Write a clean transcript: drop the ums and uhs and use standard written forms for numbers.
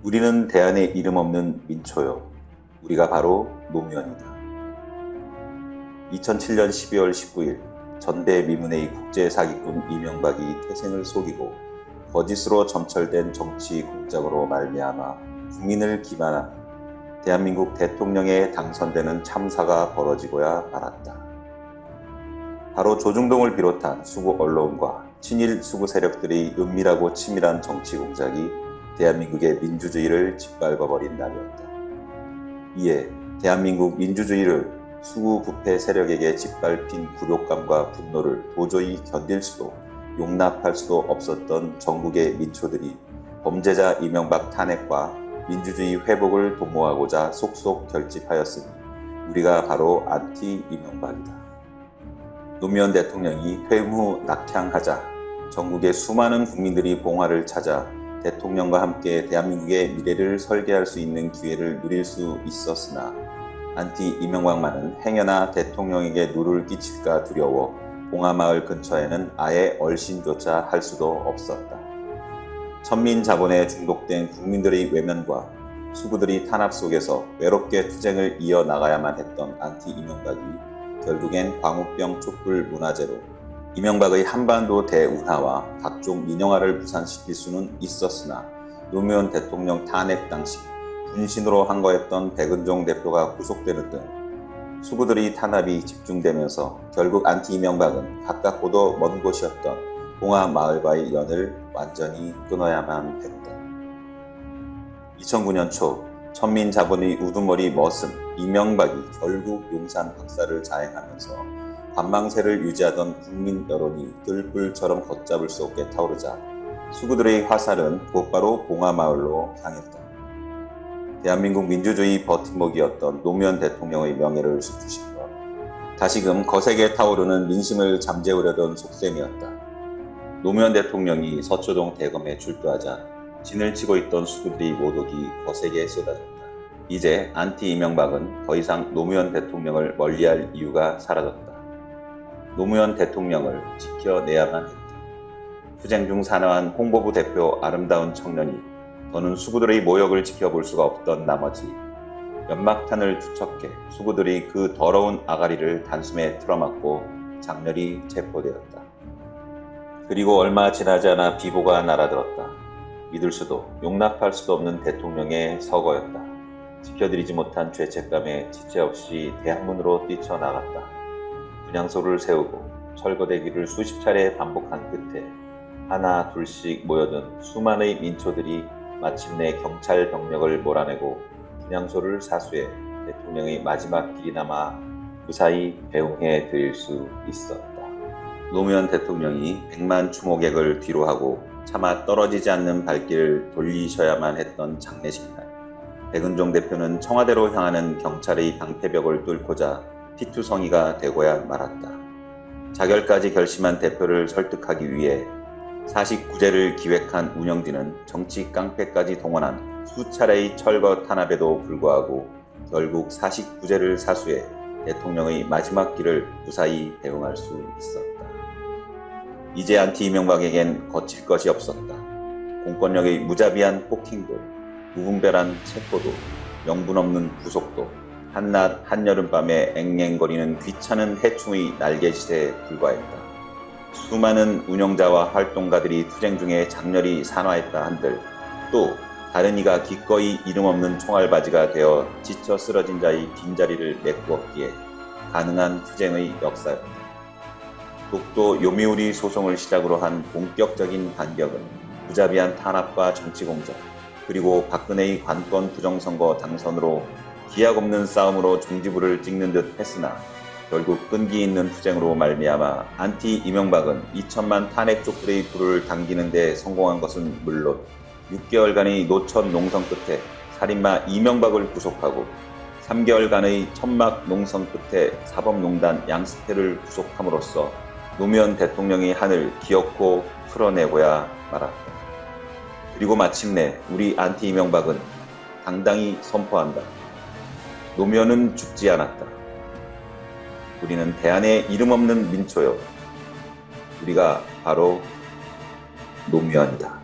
우리는 대한의 이름 없는 민초요. 우리가 바로 노무현이다. 2007년 12월 19일 전대미문의 국제사기꾼 이명박이 태생을 속이고 거짓으로 점철된 정치 공작으로 말미암아 국민을 기만한 대한민국 대통령에 당선되는 참사가 벌어지고야 말았다. 바로 조중동을 비롯한 수구 언론과 친일 수구 세력들의 은밀하고 치밀한 정치 공작이 대한민국의 민주주의를 짓밟아버린 날이었다. 이에 대한민국 민주주의를 수구 부패 세력에게 짓밟힌 굴욕감과 분노를 도저히 견딜 수도 용납할 수도 없었던 전국의 민초들이 범죄자 이명박 탄핵과 민주주의 회복을 도모하고자 속속 결집하였으니 우리가 바로 안티 이명박이다. 노무현 대통령이 퇴임 후 낙향하자 전국의 수많은 국민들이 봉화를 찾아 대통령과 함께 대한민국의 미래를 설계할 수 있는 기회를 누릴 수 있었으나 안티 이명박만은 행여나 대통령에게 누를 끼칠까 두려워 봉화마을 근처에는 아예 얼씬조차 할 수도 없었다. 천민자본에 중독된 국민들의 외면과 수구들의 탄압 속에서 외롭게 투쟁을 이어나가야만 했던 안티 이명박이 결국엔 광우병 촛불 문화제로 이명박의 한반도 대운하와 각종 민영화를 무산시킬 수는 있었으나 노무현 대통령 탄핵 당시 분신으로 항거했던 백은종 대표가 구속되는 등 수구들의 탄압이 집중되면서 결국 안티 이명박은 가깝고도 먼 곳이었던 봉화마을과의 연을 완전히 끊어야만 했다. 2009년 초 천민자본의 우두머리 머슴 이명박이 결국 용산 학살을 자행하면서 관망세를 유지하던 국민 여론이 들불처럼 걷잡을 수 없게 타오르자 수구들의 화살은 곧바로 봉화마을로 향했다. 대한민국 민주주의 버팀목이었던 노무현 대통령의 명예를 숨기시며 다시금 거세게 타오르는 민심을 잠재우려던 속셈이었다. 노무현 대통령이 서초동 대검에 출두하자 진을 치고 있던 수구들의 모독이 거세게 쏟아졌다. 이제 안티 이명박은 더 이상 노무현 대통령을 멀리할 이유가 사라졌다. 노무현 대통령을 지켜내야만 했다. 투쟁 중 사나운 홍보부 대표 아름다운 청년이 더는 수구들의 모욕을 지켜볼 수가 없던 나머지 연막탄을 투척해 수구들이 그 더러운 아가리를 단숨에 틀어막고 장렬히 체포되었다. 그리고 얼마 지나지 않아 비보가 날아들었다. 믿을 수도 용납할 수도 없는 대통령의 서거였다. 지켜드리지 못한 죄책감에 지체 없이 대학문으로 뛰쳐나갔다. 분향소를 세우고 철거대기를 수십 차례 반복한 끝에 하나 둘씩 모여든 수많은 민초들이 마침내 경찰 병력을 몰아내고 분향소를 사수해 대통령의 마지막 길이나마 무사히 배웅해 드릴 수 있었다. 노무현 대통령이 100만 추모객을 뒤로하고 차마 떨어지지 않는 발길을 돌리셔야만 했던 장례식날, 백은종 대표는 청와대로 향하는 경찰의 방패벽을 뚫고자 피투성이가 되고야 말았다. 자결까지 결심한 대표를 설득하기 위해 49제를 기획한 운영진은 정치 깡패까지 동원한 수차례의 철거 탄압에도 불구하고 결국 49제를 사수해 대통령의 마지막 길을 무사히 배웅할 수 있었다. 이제 안티 이명박에겐 거칠 것이 없었다. 공권력의 무자비한 폭행도, 무분별한 체포도, 명분 없는 구속도, 한낮 한여름밤에 앵앵거리는 귀찮은 해충의 날개짓에 불과했다. 수많은 운영자와 활동가들이 투쟁 중에 장렬히 산화했다 한들 또 다른 이가 기꺼이 이름 없는 총알바지가 되어 지쳐 쓰러진 자의 빈자리를 메꾸었기에 가능한 투쟁의 역사였다. 독도 요미우리 소송을 시작으로 한 본격적인 반격은 무자비한 탄압과 정치공작 그리고 박근혜의 관권 부정선거 당선으로 기약 없는 싸움으로 종지부를 찍는 듯 했으나 결국 끈기 있는 투쟁으로 말미암아 안티 이명박은 2천만 탄핵 촛불의 불을 당기는 데 성공한 것은 물론 6개월간의 노천 농성 끝에 살인마 이명박을 구속하고 3개월간의 천막 농성 끝에 사법농단 양승태를 구속함으로써 노무현 대통령의 한을 기어코 풀어내고야 말았다. 그리고 마침내 우리 안티 이명박은 당당히 선포한다. 노무현은 죽지 않았다. 우리는 대한의 이름 없는 민초요. 우리가 바로 노무현이다.